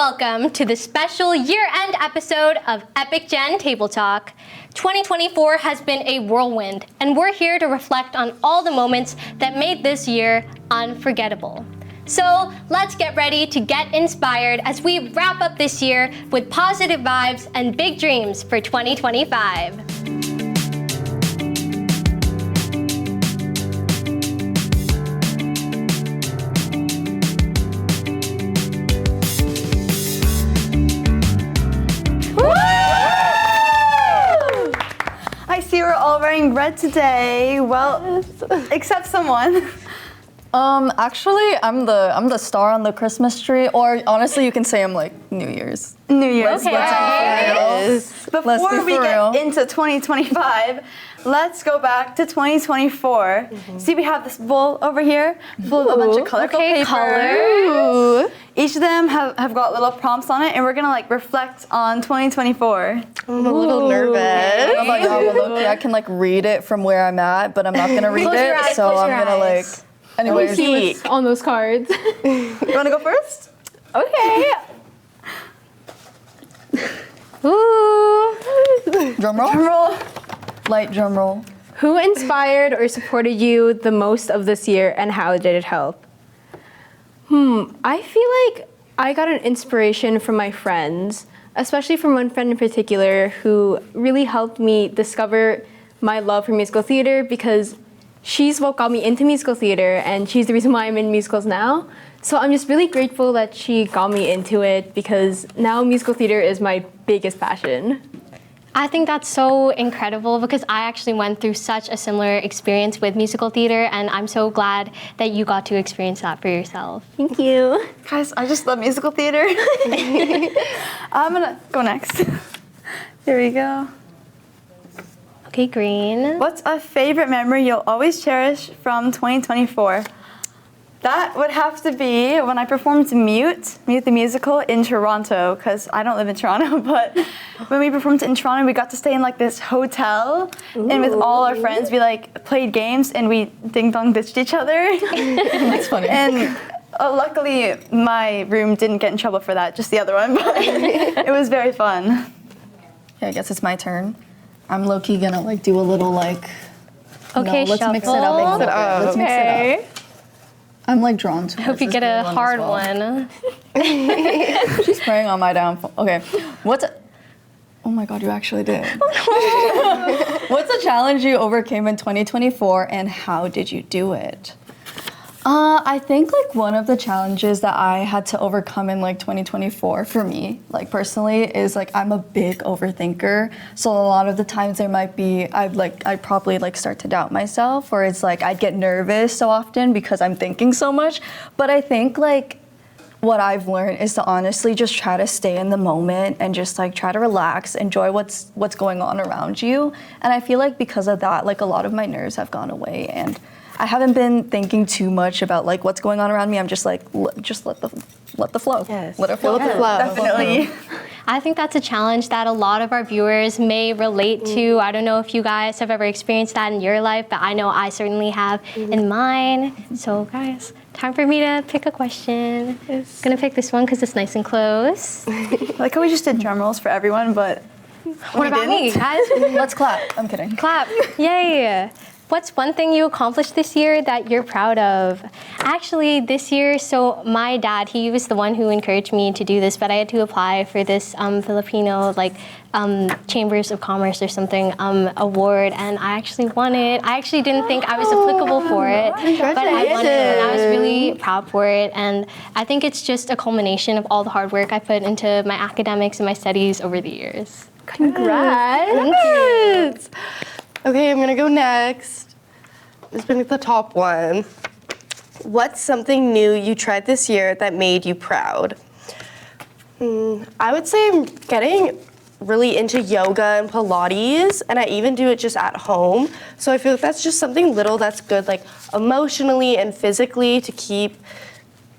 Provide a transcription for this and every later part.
welcome to the special year-end episode of Epic Gen Table Talk. 2024 has been a whirlwind, and we're here to reflect on all the moments that made this year unforgettable. So let's get ready to get inspired as we wrap up this year with positive vibes and big dreams for 2025. I see we're all wearing red today. Well, except someone. Actually, I'm the star on the Christmas tree, or honestly, you can say I'm like New Year's. New Year's. Okay. Before we get into 2025, let's go back to 2024. See, we have this bowl over here full of a bunch of colorful papers. Each of them have got little prompts on it, and we're gonna like reflect on 2024. I'm a little nervous. How about y'all? Well, okay, I can like read it from where I'm at, but I'm not gonna read it, eyes, so close I'm your gonna like. eyes. Anyways, See what's on those cards. You wanna go first? Okay. Ooh. drum roll. Drum roll. Light drum roll. Who inspired or supported you the most of this year, and how did it help? I feel like I got an inspiration from my friends, especially from one friend in particular who really helped me discover my love for musical theater, because she's what got me into musical theater, and she's the reason why I'm in musicals now. So I'm just really grateful that she got me into it, because now musical theater is my biggest passion. I think that's so incredible, because I actually went through such a similar experience with musical theater, and I'm so glad that you got to experience that for yourself. Thank you. Guys, I just love musical theater. I'm gonna go next. Here we go. Okay, green. What's a favorite memory you'll always cherish from 2024? That would have to be when I performed Mute the Musical in Toronto, because I don't live in Toronto, but when we performed in Toronto, we got to stay in like this hotel, and with all our friends, we like played games and we ding-dong ditched each other. That's funny. And luckily, my room didn't get in trouble for that, just the other one, but it was very fun. Yeah, I guess it's my turn. I'm low-key gonna like do a little like. Okay, let's mix it up. shuffle. Let's mix it up. I'm like drawn to. Hope you get a hard one. She's preying on my downfall. Okay, oh my God, you actually did. What's a challenge you overcame in 2024, and how did you do it? I think like one of the challenges that I had to overcome in like 2024 for me, like personally, is like I'm a big overthinker. So a lot of the times there might be, I'd probably like start to doubt myself, or it's like I'd get nervous so often because I'm thinking so much. But I think like what I've learned is to honestly just try to stay in the moment and just like try to relax, enjoy what's going on around you. And I feel like because of that, like a lot of my nerves have gone away, and I haven't been thinking too much about like what's going on around me. I'm just like, just let the flow. Yes. Let it flow. Let the flow. Definitely. I think that's a challenge that a lot of our viewers may relate to. I don't know if you guys have ever experienced that in your life, but I know I certainly have in mine. So guys, time for me to pick a question. I'm gonna pick this one because it's nice and close. I like how we just did drum rolls for everyone, but What about me, guys? Let's clap. I'm kidding. Clap. Yay. What's one thing you accomplished this year that you're proud of? Actually, this year, so my dad, he was the one who encouraged me to do this, but I had to apply for this Filipino, like, Chambers of Commerce or something award, and I actually won it. I actually didn't think I was applicable for it, but I won it, and I was really proud for it, and I think it's just a culmination of all the hard work I put into my academics and my studies over the years. Congrats. Thank you. Okay, I'm gonna go next. Let's pick the top one. What's something new you tried this year that made you proud? I would say I'm getting really into yoga and Pilates, and I even do it just at home. So I feel like that's just something little that's good, like emotionally and physically, to keep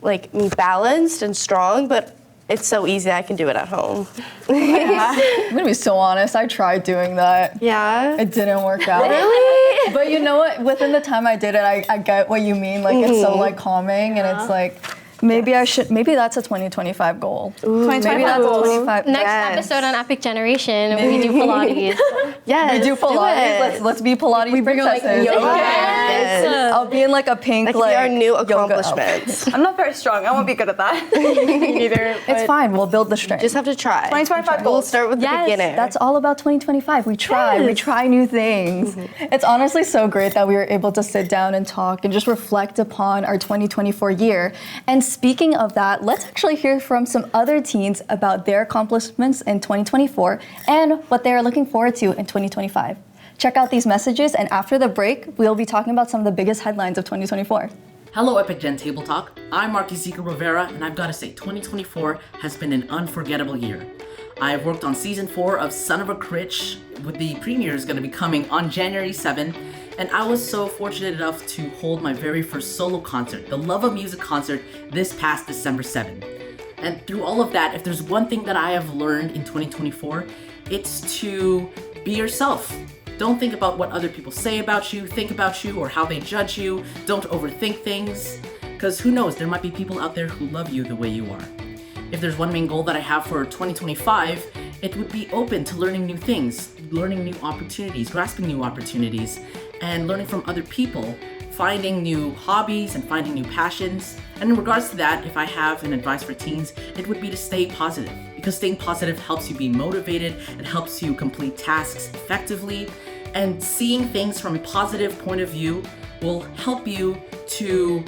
like me balanced and strong, but it's so easy, I can do it at home. I'm gonna be so honest, I tried doing that. Yeah? It didn't work out. Really? But you know what, within the time I did it, I get what you mean. Like it's so like calming, and it's like, Maybe that's a 2025 goal. 2025 Maybe that's a goals. 25. Next Yes. episode on Epic Generation, we do Pilates. Yes. We do Pilates. Let's be Pilates princesses. Yes. I'll be in like a pink That could be our new yoga outfit. accomplishments. I'm not very strong. I won't be good at that. Neither. It's fine. We'll build the strength. Just have to try. 2025 We'll goals. start with the Yes, beginning. That's all about 2025. We try. We try new things. It's honestly so great that we were able to sit down and talk and just reflect upon our 2024 year. And speaking of that, let's actually hear from some other teens about their accomplishments in 2024 and what they are looking forward to in 2025. Check out these messages, and after the break, we'll be talking about some of the biggest headlines of 2024. Hello Epic Gen Table Talk. I'm Marquisica Rivera, and I've got to say 2024 has been an unforgettable year. I've worked on season 4 of Son of a Critch, with the premiere is going to be coming on January 7th, and I was so fortunate enough to hold my very first solo concert, the Love of Music concert, this past December 7th. And through all of that, if there's one thing that I have learned in 2024, it's to be yourself. Don't think about what other people say about you, think about you, or how they judge you. Don't overthink things, because who knows, there might be people out there who love you the way you are. If there's one main goal that I have for 2025, it would be open to learning new things, learning new opportunities, grasping new opportunities, and learning from other people, finding new hobbies and finding new passions. And in regards to that, if I have an advice for teens, it would be to stay positive, because staying positive helps you be motivated, it helps you complete tasks effectively, and seeing things from a positive point of view will help you to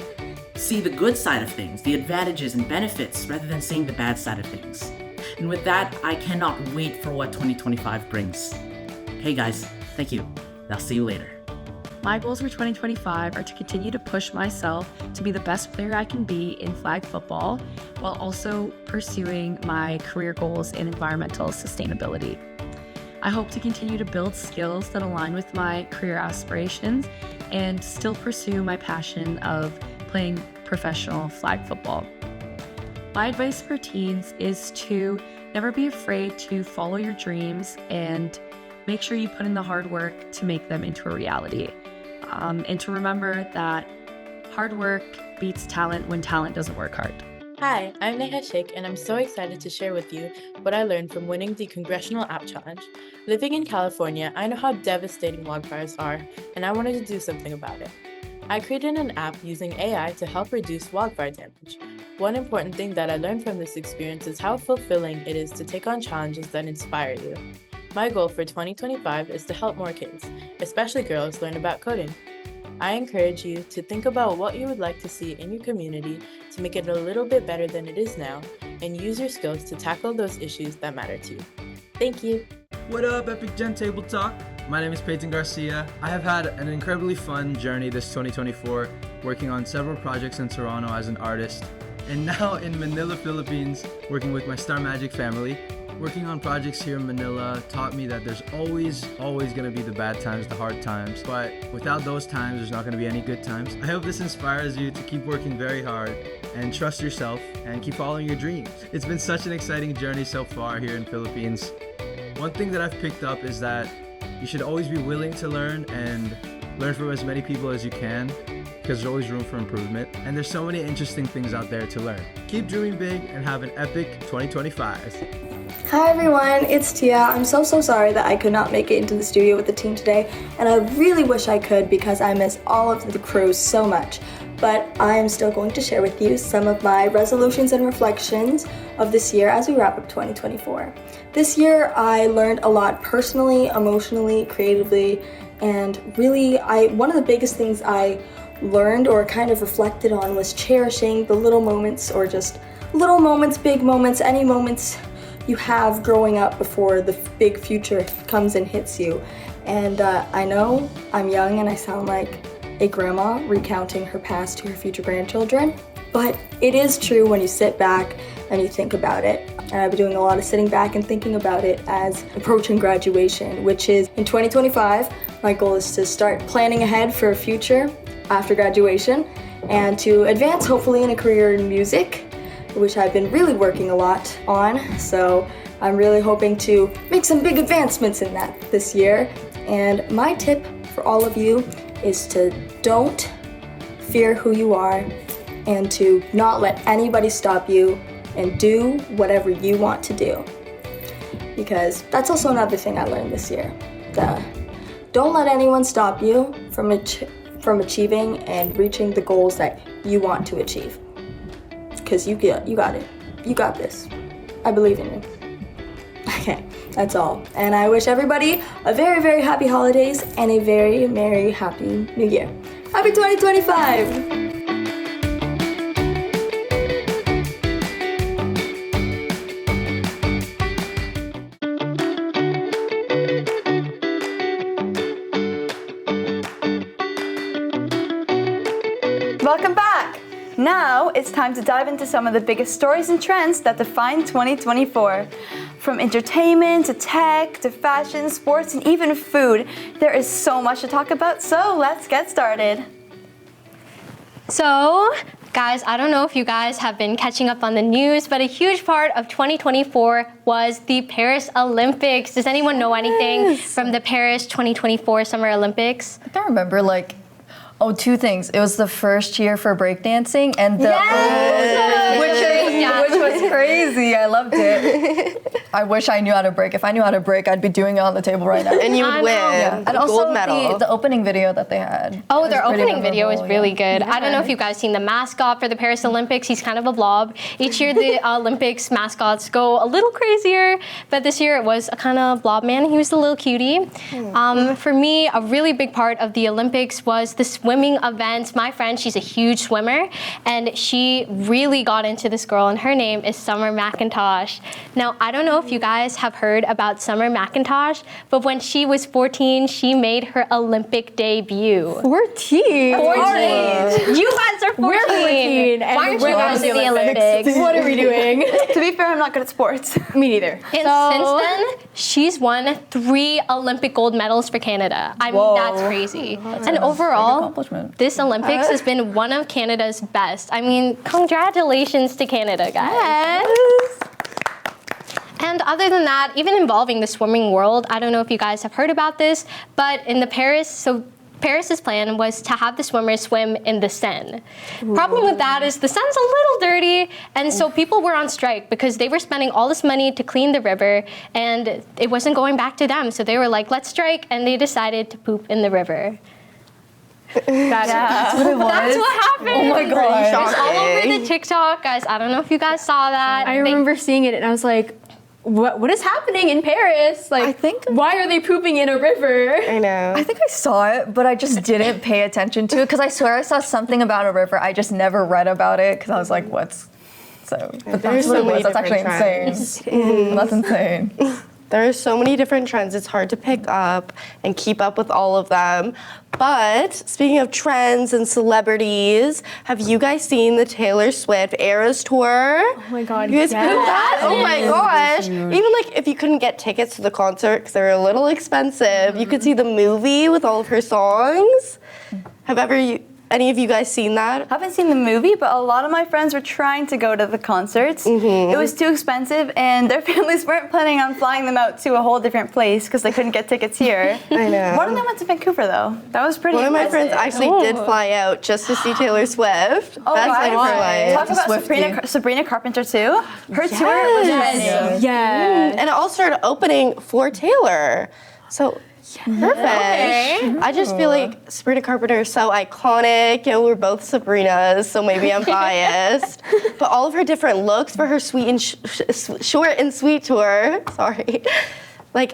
see the good side of things, the advantages and benefits, rather than seeing the bad side of things. And with that, I cannot wait for what 2025 brings. Hey guys, thank you. I'll see you later. My goals for 2025 are to continue to push myself to be the best player I can be in flag football, while also pursuing my career goals in environmental sustainability. I hope to continue to build skills that align with my career aspirations and still pursue my passion of playing professional flag football. My advice for teens is to never be afraid to follow your dreams and make sure you put in the hard work to make them into a reality. And to remember that hard work beats talent when talent doesn't work hard. Hi, I'm Neha Sheikh, and I'm so excited to share with you what I learned from winning the Congressional App Challenge. Living in California, I know how devastating wildfires are, and I wanted to do something about it. I created an app using AI to help reduce wildfire damage. One important thing that I learned from this experience is how fulfilling it is to take on challenges that inspire you. My goal for 2025 is to help more kids, especially girls, learn about coding. I encourage you to think about what you would like to see in your community to make it a little bit better than it is now, and use your skills to tackle those issues that matter to you. Thank you. What up, Epic Gen Table Talk? My name is Peyton Garcia. I have had an incredibly fun journey this 2024, working on several projects in Toronto as an artist, and now in Manila, Philippines, working with my Star Magic family. Working on projects here in Manila taught me that there's always gonna be the bad times, the hard times, but without those times, there's not gonna be any good times. I hope this inspires you to keep working very hard and trust yourself and keep following your dreams. It's been such an exciting journey so far here in Philippines. One thing that I've picked up is that you should always be willing to learn and learn from as many people as you can, because there's always room for improvement, and there's so many interesting things out there to learn. Keep dreaming big and have an epic 2025. Hi everyone, it's Tia. I'm so sorry that I could not make it into the studio with the team today, and I really wish I could because I miss all of the crew so much. But I am still going to share with you some of my resolutions and reflections of this year as we wrap up 2024. This year I learned a lot personally, emotionally, creatively, and really one of the biggest things I learned or kind of reflected on was cherishing the little moments, or just little moments, big moments, any moments you have growing up before the big future comes and hits you. And I know I'm young and I sound like a grandma recounting her past to her future grandchildren, but it is true when you sit back and you think about it. And I've been doing a lot of sitting back and thinking about it as approaching graduation, which is in 2025. My goal is to start planning ahead for a future after graduation and to advance hopefully in a career in music, which I've been really working a lot on. So I'm really hoping to make some big advancements in that this year. And my tip for all of you is to don't fear who you are, and to not let anybody stop you and do whatever you want to do. Because that's also another thing I learned this year. Don't let anyone stop you from achieving and reaching the goals that you want to achieve. Because you got it. You got this. I believe in you. Okay, that's all. And I wish everybody a very, very happy holidays and a very merry, happy new year. Happy 2025! Welcome back! Now it's time to dive into some of the biggest stories and trends that define 2024. From entertainment to tech to fashion, sports, and even food, there is so much to talk about, so let's get started. So, guys, I don't know if you guys have been catching up on the news, but a huge part of 2024 was the Paris Olympics. Does anyone know anything from the Paris 2024 Summer Olympics? I can't remember, two things. It was the first year for breakdancing and the which was crazy. I loved it. I wish I knew how to break. If I knew how to break, I'd be doing it on the table right now. And you would win. Yeah. And also gold medal. the opening video that they had. Oh, their opening video was really good. Yeah. I don't know if you guys seen the mascot for the Paris Olympics. He's kind of a blob. Each year the Olympics mascots go a little crazier, but this year it was a kind of blob man. He was a little cutie. For me, a really big part of the Olympics was the swimming events. My friend, she's a huge swimmer, and she really got into this girl, and her name is Summer McIntosh. Now, I don't know if you guys have heard about Summer McIntosh, but when she was 14, she made her Olympic debut. 14? 14! You guys are 14! We're 14. Why aren't you we're guys going in the Olympics? What are we doing? To be fair, I'm not good at sports. Me neither. And since then, she's won 3 Olympic gold medals for Canada. I mean, that's crazy. And overall, this Olympics has been one of Canada's best. I mean, congratulations to Canada, guys. Yes. And other than that, even involving the swimming world, I don't know if you guys have heard about this, but in the Paris's plan was to have the swimmers swim in the Seine. Problem with that is the Seine's a little dirty, and so people were on strike because they were spending all this money to clean the river, and it wasn't going back to them. So they were like, let's strike, and they decided to poop in the river. That's what it was. That's what happened. Oh my god. It's all over the TikTok, guys. I don't know if you guys saw that. I remember seeing it, and I was like, what is happening in Paris? Like, why are they pooping in a river? I know. I think I saw it, but I just didn't pay attention to it because I swear I saw something about a river. I just never read about it because I was like, what's so? But that's what it was. That's actually insane. That's insane. There are so many different trends, it's hard to pick up and keep up with all of them. But speaking of trends and celebrities, have you guys seen the Taylor Swift Eras Tour? Oh my god, You guys been to that? Oh my gosh. Even if you couldn't get tickets to the concert because they're a little expensive, you could see the movie with all of her songs. Have any of you guys seen that? I haven't seen the movie, but a lot of my friends were trying to go to the concerts. It was too expensive, and their families weren't planning on flying them out to a whole different place because they couldn't get tickets here. I know. One of them went to Vancouver, though. That was pretty One of my impressive. friends actually did fly out just to see Taylor Swift. Oh, Best night of her life. Talk about Sabrina Carpenter, too. Her tour was amazing. Yeah. And it all started opening for Taylor. So perfect. Okay. I just feel like Sabrina Carpenter is so iconic, and we're both Sabrinas, so maybe I'm biased. But all of her different looks for her sweet and short and sweet tour. Sorry.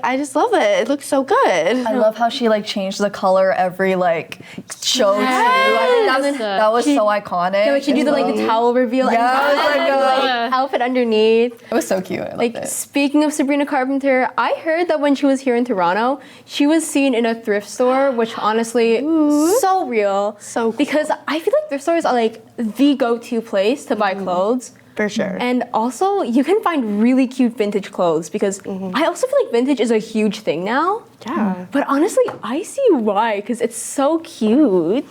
I just love it. It looks so good. I love how she changed the color every show too. I think that was so iconic. Yeah, she do the towel reveal and outfit underneath. It was so cute. I loved it. Speaking of Sabrina Carpenter, I heard that when she was here in Toronto, she was seen in a thrift store, which honestly, so real. So cool. Because I feel like thrift stores are the go-to place to buy clothes. For sure. And also, you can find really cute vintage clothes because I also feel like vintage is a huge thing now. Yeah. But honestly, I see why, because it's so cute.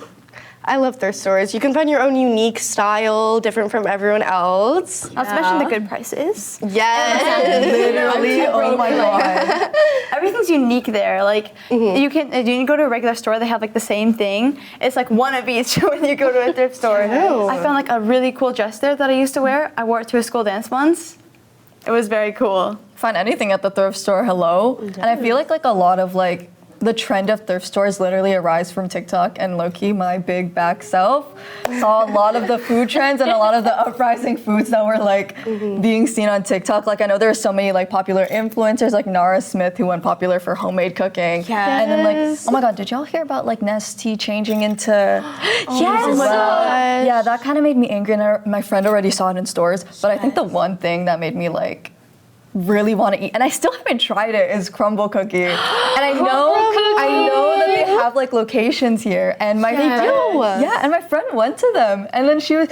I love thrift stores. You can find your own unique style, different from everyone else. Not to mention the good prices. Yes. Literally, oh my god. Everything's unique there. Like you go to a regular store, they have like the same thing. It's like one of each when you go to a thrift store. I found like a really cool dress there that I used to wear. I wore it to a school dance once. It was very cool. Find anything at the thrift store, hello. And I feel like a lot of like the trend of thrift stores literally arise from TikTok, and low-key, my big back self saw a lot of the food trends and a lot of the uprising foods that were like being seen on TikTok. Like I know there's so many like popular influencers like Nara Smith who went popular for homemade cooking. And then like, oh my god, did y'all hear about like Nestea changing into Yes. Yeah, that kind of made me angry, and my friend already saw it in stores. But I think the one thing that made me like really want to eat, and I still haven't tried it, is crumble cookie. And I know that they have like locations here, and my and my friend went to them, and then she was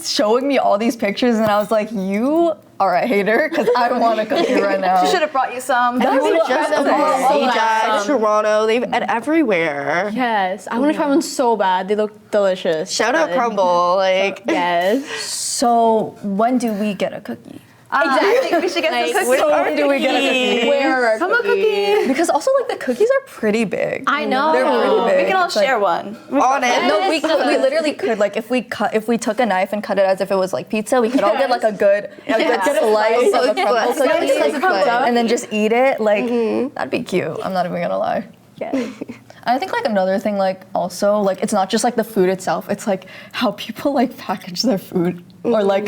showing me all these pictures, and I was like, you are a hater, because I want a cookie right now. She should have brought you some. Toronto, they've at everywhere. Yes, I want to try one so bad. They look delicious. Shout out Crumble, like Yes. So when do we get a cookie? I think we should get some cookies. When do we get a cookie? Where are Come a cookie. Because also like the cookies are pretty big. I know. They're pretty big. We can all It's, like, share one. on it. No, we literally could, like if we took a knife and cut it as if it was like pizza, we could all get like a good slice of a crumble cookie and then just eat it. Like that'd be cute. I'm not even gonna lie. I think like another thing, like also like it's not just like the food itself, it's like how people like package their food or like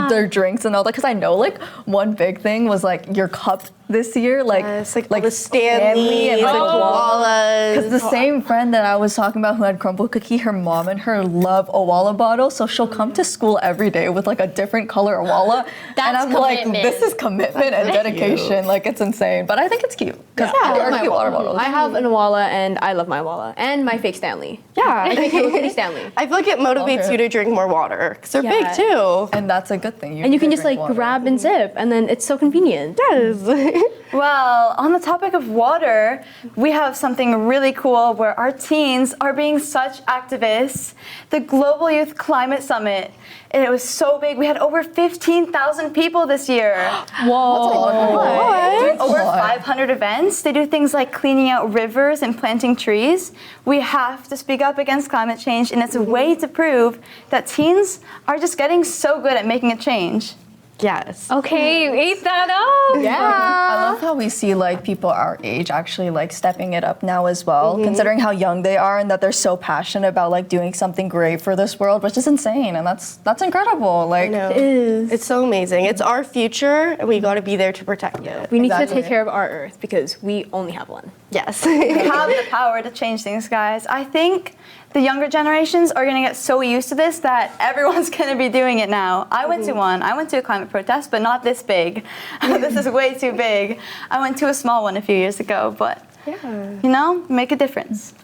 their drinks and all that. Because I know like one big thing was like your cup this year, like all the Stanley and like koalas. Because the same friend that I was talking about who had crumble cookie, her mom and her love Owala bottles, so she'll come to school every day with like a different color Owala. And I'm like, this is commitment and dedication. Like it's insane, but I think it's cute. Yeah, they are cute water bottles. I have an Awala and I love my Awala and my fake Stanley. Yeah, I think Hello Kitty Stanley. I feel like it motivates you to drink more water because they're big too. And that's a good thing. And you can just like grab and zip, and then it's so convenient. Yes. Well, on the topic of water, we have something really cool where our teens are being such activists. The Global Youth Climate Summit. And it was so big. We had over 15,000 people this year. Whoa. Doing over 500 events. They do things like cleaning out rivers and planting trees. We have to speak up against climate change, and it's a way to prove that teens are just getting so good at making a change. Yes. Okay, you ate that up. I love how we see like people our age actually like stepping it up now as well, considering how young they are and that they're so passionate about like doing something great for this world, which is insane, and that's incredible. Like It is. It's so amazing. It's our future, and we got to be there to protect it. We need to take care of our Earth because we only have one. Yes. We have the power to change things, guys. I think the younger generations are gonna get so used to this that everyone's gonna be doing it now. I went to one. I went to a climate protest, but not this big. This is way too big. I went to a small one a few years ago, but you know, make a difference.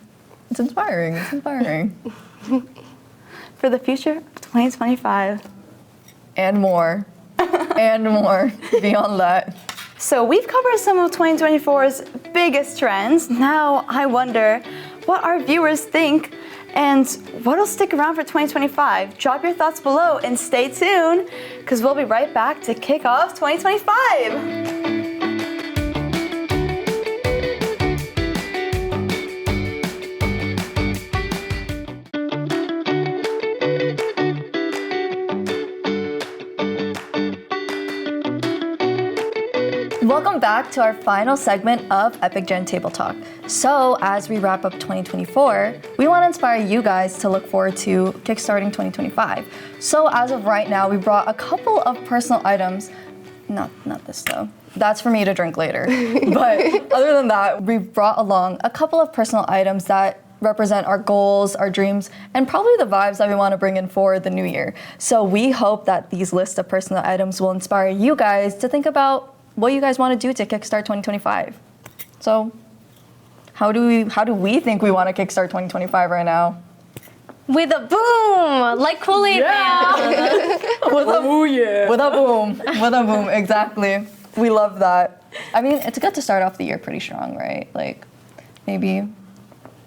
it's inspiring. It's inspiring. For the future of 2025. And more. And more beyond that. So we've covered some of 2024's biggest trends. Now I wonder what our viewers think and what'll stick around for 2025. Drop your thoughts below and stay tuned because we'll be right back to kick off 2025. Welcome back to our final segment of Epic Gen Table Talk. So, as we wrap up 2024, we want to inspire you guys to look forward to Kickstarting 2025. So, as of right now, we brought a couple of personal items. Not this though. That's for me to drink later. But other than that, we brought along a couple of personal items that represent our goals, our dreams, and probably the vibes that we want to bring in for the new year. So we hope that these lists of personal items will inspire you guys to think about what you guys want to do to kickstart 2025. So how do we think we want to kickstart 2025 right now? With a boom, like Kool-Aid Man. With a boom, exactly. We love that. I mean, it's good to start off the year pretty strong, right? Like, maybe,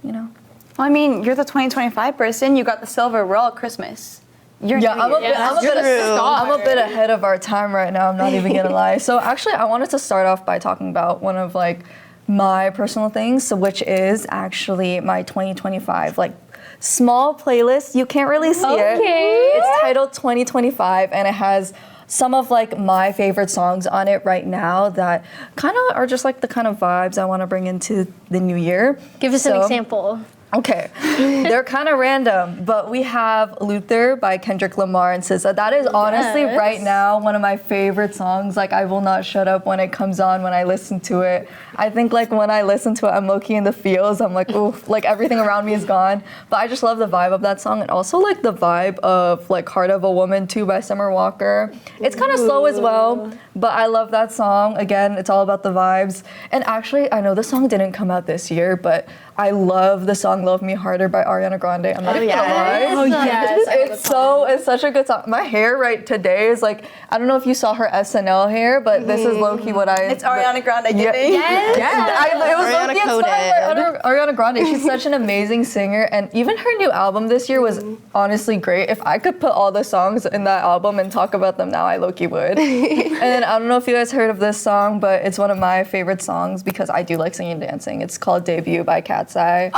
you know, Well, I mean, you're the 2025 person. You got the silver. We're all Christmas. You're Yeah, I'm a bit ahead of our time right now. I'm not even gonna lie. So actually, I wanted to start off by talking about one of like my personal things, so which is actually my 2025 like small playlist. You can't really see it. It's titled 2025, and it has some of like my favorite songs on it right now that kind of are just like the kind of vibes I want to bring into the new year. Give us an example. Okay, they're kind of random, but we have Luther by Kendrick Lamar and SZA. That is honestly right now one of my favorite songs. Like, I will not shut up when it comes on, when I listen to it. I think like when I listen to it, I'm low-key in the feels. I'm like, ooh, like everything around me is gone. But I just love the vibe of that song, and also like the vibe of like Heart of a Woman too by Summer Walker. It's kind of slow as well, but I love that song. Again, it's all about the vibes. And actually, I know the song didn't come out this year, but I love the song Love Me Harder by Ariana Grande. I'm not even gonna lie. Oh yes. It's such a good song. My hair right today is like, I don't know if you saw her SNL hair, but this is low-key what I... It's Ariana Grande giving. It was Ariana low-key inspired by Ariana Grande. She's such an amazing singer, and even her new album this year was honestly great. If I could put all the songs in that album and talk about them now, I low-key would. And then I don't know if you guys heard of this song, but it's one of my favorite songs because I do like singing and dancing. It's called Debut by Cat's Eye.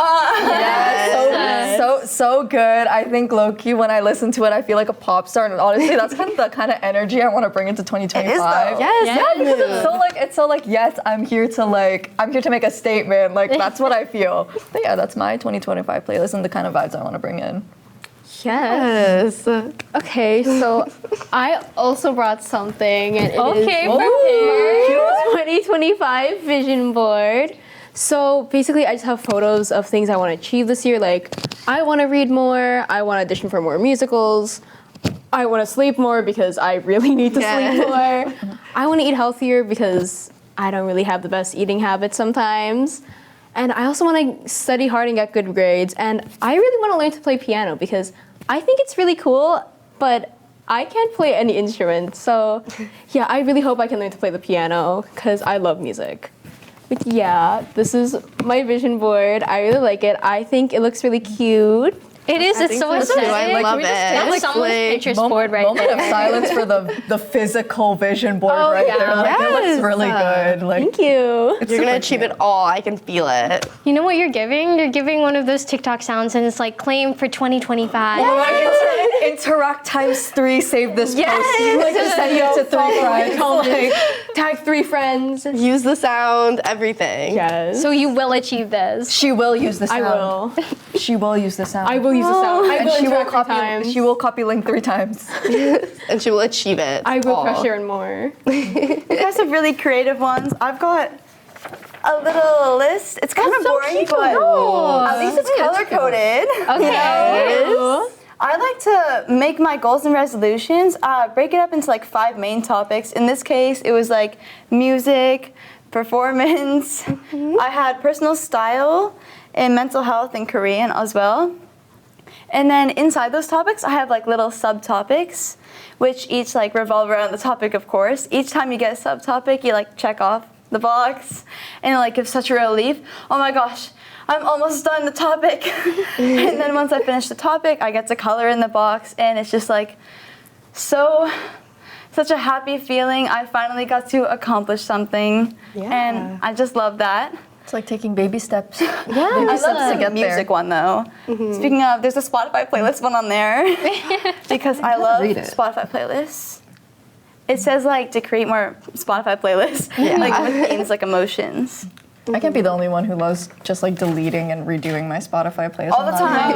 So good. I think low-key when I listen to it, I feel like a pop star, and honestly, that's kind of the kind of energy I want to bring into 2025. Because it's so like yes, I'm here to make a statement. Like that's what I feel. But yeah, that's my 2025 playlist and the kind of vibes I want to bring in. Yes. Okay, so I also brought something, and it is my 2025 vision board. So basically, I just have photos of things I want to achieve this year. Like, I want to read more. I want to audition for more musicals. I want to sleep more because I really need to sleep more. I want to eat healthier because I don't really have the best eating habits sometimes. And I also want to study hard and get good grades. And I really want to learn to play piano because I think it's really cool, but I can't play any instrument. So yeah, I really hope I can learn to play the piano because I love music. But yeah, this is my vision board. I really like it. I think it looks really cute. It is. It's so aesthetic. I love it. That's someone's Pinterest board right Moment there. of silence for the physical vision board right there. Like, it looks really good. Like, Thank you. You're gonna achieve it all. I can feel it. You know what you're giving? You're giving one of those TikTok sounds, and it's like claim for 2025. Interact ×3, save this post. Like, just send it to 3 friends. Like, Tag 3 friends. Use the sound, everything. Yes. So you will achieve this. she will use the sound. I will. She will use the sound. I will use the sound. I And will she will interact 3 times. She will copy link 3 times. And she will achieve it. I will all. pressure and more. You guys have really creative ones. I've got a little list. It's kind of boring, but at least it's color coded. Okay. I like to make my goals and resolutions, break it up into like 5 main topics. In this case, it was like music, performance. I had personal style and mental health and Korean as well. And then inside those topics, I have like little subtopics, which each like revolve around the topic, of course. Each time you get a subtopic, you like check off the box, and it like gives such a relief. Oh my gosh, I'm almost done the topic. And then once I finish the topic, I get to color in the box, and it's just like such a happy feeling. I finally got to accomplish something, and I just love that. It's like taking baby steps. I love the music one though. Speaking of, there's a Spotify playlist one on there because I love Spotify playlists. It says like to create more Spotify playlists, like with themes like emotions. I can't be the only one who loves just like deleting and redoing my Spotify playlist All the time.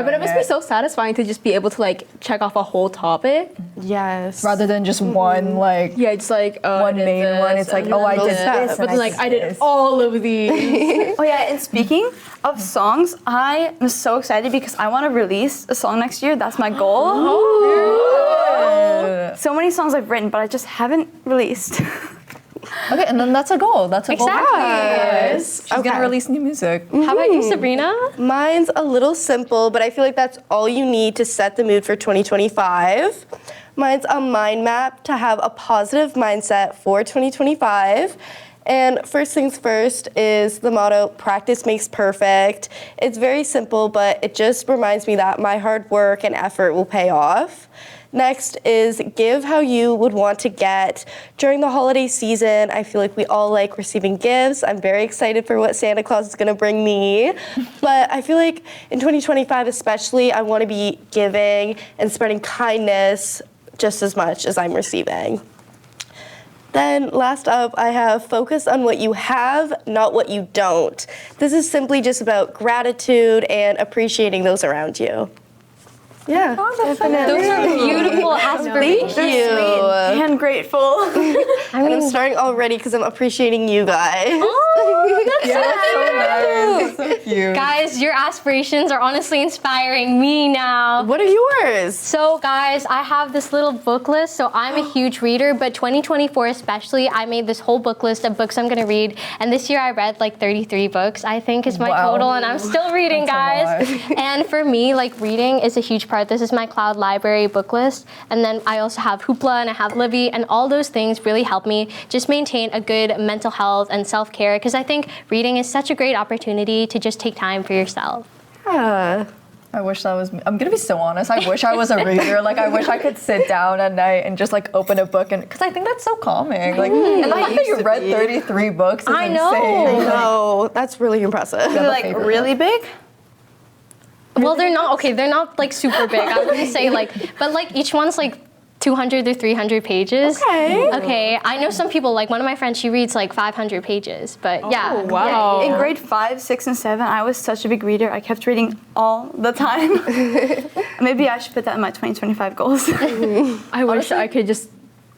But it must be so satisfying to just be able to like check off a whole topic. Yes. rather than just one like Yeah, it's like one main one. It's like, oh, I did this, but then like I did all of these. Oh yeah, and speaking of songs, I am so excited because I want to release a song next year. That's my goal. So many songs I've written, but I just haven't released. Okay, and then that's a goal. That's a goal. Exactly. She's gonna release new music. How about you, Sabrina? Mine's a little simple, but I feel like that's all you need to set the mood for 2025. Mine's a mind map to have a positive mindset for 2025. And first things first is the motto, practice makes perfect. It's very simple, but it just reminds me that my hard work and effort will pay off. Next is give how you would want to get. During the holiday season, I feel like we all like receiving gifts. I'm very excited for what Santa Claus is gonna bring me. But I feel like in 2025 especially, I wanna be giving and spreading kindness just as much as I'm receiving. Then last up, I have focus on what you have, not what you don't. This is simply just about gratitude and appreciating those around you. Yeah. Those are beautiful aspirations. Thank you. And grateful. And I'm starting already because I'm appreciating you guys. Oh, that's So cute. Guys, your aspirations are honestly inspiring me now. What are yours? So guys, I have this little book list. So I'm a huge reader, but 2024 especially, I made this whole book list of books I'm gonna read. And this year I read like 33 books, I think is my total, and I'm still reading, guys. And for me, like reading is a huge part. This is my cloud library book list. And then I also have Hoopla and I have Livy, and all those things really help me just maintain a good mental health and self-care, because I think reading is such a great opportunity to just take time for yourself. Yeah. I wish that was me. I'm gonna be so honest. I wish I was a reader. Like, I wish I could sit down at night and just like open a book, and because I think that's so calming. Like, and the fact that you read 33 books is I know. insane. No, that's really impressive. Is it like really big? Well, they're not, okay, they're not like super big. I wouldn't say like, but like each one's like 200 or 300 pages. Okay. Okay, I know some people, like one of my friends, she reads like 500 pages, but yeah. Wow. In grade 5, 6, and 7, I was such a big reader. I kept reading all the time. Maybe I should put that in my 2025 goals. I wish I could just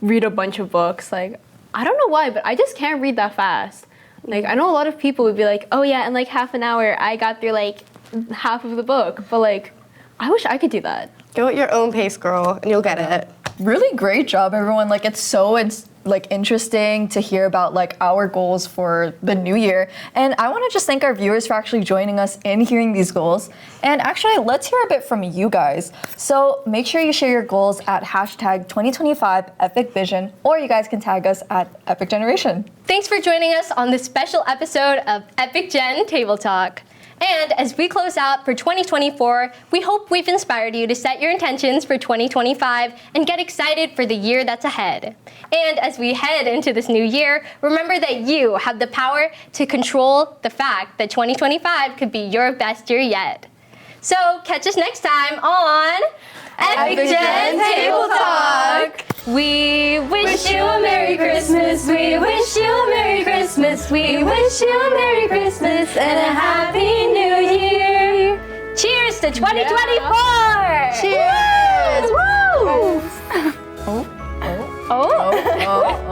read a bunch of books. Like, I don't know why, but I just can't read that fast. Like, I know a lot of people would be like, oh yeah, in like half an hour, I got through like half of the book. But like, I wish I could do that. Go at your own pace, girl, and you'll get it. Really great job, everyone. Like, it's so like interesting to hear about like our goals for the new year. And I want to just thank our viewers for actually joining us in hearing these goals. And actually, let's hear a bit from you guys. So make sure you share your goals at hashtag 2025 Epic Vision, or you guys can tag us at Epic Generation. Thanks for joining us on this special episode of Epic Gen Table Talk. And as we close out for 2024, we hope we've inspired you to set your intentions for 2025 and get excited for the year that's ahead. And as we head into this new year, remember that you have the power to control the fact that 2025 could be your best year yet. So catch us next time on Epic Gen Table Talk. We wish you a Merry Christmas. We wish you a Merry Christmas. We wish you a Merry Christmas and a Happy New Year. Cheers to 2024. Cheers! Woo! Oh. Oh.